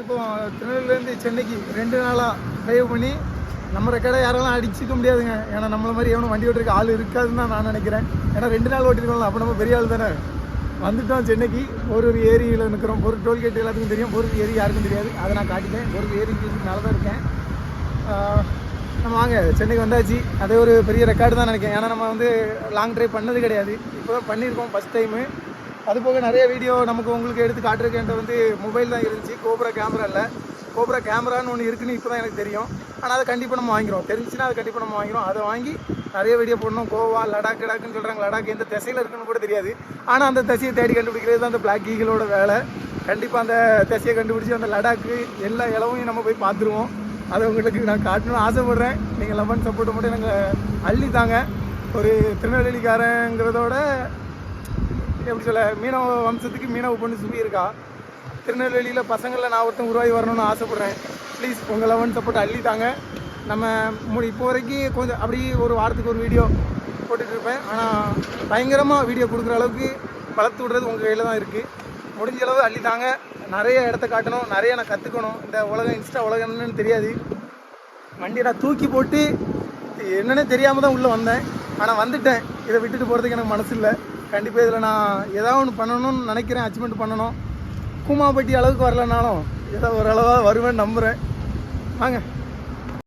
இப்போ திருநெல்வேலியிலேருந்து சென்னைக்கு 2 நாளாக ட்ரைவ் பண்ணி நம்ம ரெக்கார்டை யாரெல்லாம் அடிச்சிக்க முடியாதுங்க. ஏன்னா நம்மள மாதிரி எவனும் வண்டி ஓட்டுறதுக்கு ஆள் இருக்காதுன்னு தான் நான் நினைக்கிறேன். ஏன்னா 2 நாள் ஓட்டிருக்கோம்ல, அப்போ நம்ம பெரிய ஆள் தானே. வந்துட்டோம் சென்னைக்கு. ஒரு ஏரியில் நிற்கிறோம். ஒரு டோல்கேட் எல்லாத்துக்கும் தெரியும், ஒரு ஏரி யாருக்கும் தெரியாது. அதை நான் காட்டிட்டேன். ஒரு ஏரிக்கு மேலே தான் இருக்கேன். நம்ம வாங்க சென்னைக்கு வந்தாச்சு. அதே ஒரு பெரிய ரெக்கார்டு தான் நினைக்கிறேன். ஏன்னா நம்ம வந்து லாங் ட்ரைவ் பண்ணது கிடையாது, இப்போ தான் பண்ணியிருக்கோம் ஃபஸ்ட் டைமு. அது போக நிறைய வீடியோ நமக்கு உங்களுக்கு எடுத்து காட்டுறதுக்கு வந்து மொபைல் தான் இருந்துச்சு, கோப்ரா கேமரா இல்லை. கோப்ரா கேமரான்னு ஒன்று இருக்குன்னு இப்போ தான் எனக்கு தெரியும். ஆனால் அதை கண்டிப்பாக நம்ம வாங்கிடுவோம். தெரிஞ்சுன்னா அதை கண்டிப்பாக நம்ம வாங்கிடுவோம். அதை வாங்கி நிறைய வீடியோ போடணும். கோவா, லடாக் லடாக்குன்னு சொல்கிறாங்க. லடாக் எந்த திசையில் இருக்குன்னு கூட தெரியாது. ஆனால் அந்த திசையை தேடி கண்டுபிடிக்கிறது தான் அந்த பிளாக் ஈகிளோட வேலை. கண்டிப்பாக அந்த திசையை கண்டுபிடிச்சி அந்த லடாக்கு எல்லா இளவையும் நம்ம போய் பார்த்துருவோம். அதை உங்களுக்கு நான் காட்டணும்னு ஆசைப்பட்றேன். நீங்கள் லெமன் சப்போர்ட்டை மட்டும் எனக்கு அள்ளித்தாங்க. ஒரு திருநெல்வேலிக்காரங்கிறதோட எப்படி சொல்ல, மீனவ வம்சத்துக்கு மீனவ பொண்ணு சுபி இருக்கா. திருநெல்வேலியில் பசங்களில் நான் ஒருத்தன் உருவாகி வரணும்னு ஆசைப்பட்றேன். ப்ளீஸ் உங்கள் லெவன் சப்போர்ட் அள்ளித்தாங்க. நம்ம இப்போ வரைக்கும் கொஞ்சம் அப்படி ஒரு வாரத்துக்கு ஒரு வீடியோ போட்டுட்ருப்பேன். ஆனால் பயங்கரமாக வீடியோ கொடுக்குற அளவுக்கு வளர்த்து விடுறது உங்கள் கையில் தான் இருக்குது. முடிஞ்ச அளவு அள்ளித்தாங்க. நிறைய இடத்த காட்டணும், நிறைய நான் கற்றுக்கணும். இந்த உலகம் இன்ஸ்டா உலகம் என்னன்னு தெரியாது. வண்டியை நான் தூக்கி போட்டு என்னென்னு தெரியாமல் தான் உள்ளே வந்தேன். ஆனால் வந்துட்டேன். இதை விட்டுட்டு போகிறதுக்கு எனக்கு மனசு இல்லை. கண்டிப்பாக இதில் நான் ஏதாவது ஒன்று பண்ணணும்னு நினைக்கிறேன், அச்சீவ்மெண்ட் பண்ணணும். கூமாப்பட்டி அளவுக்கு வரலனாலும் ஏதோ ஓரளவாக வருவேன்னு நம்புகிறேன். வாங்க.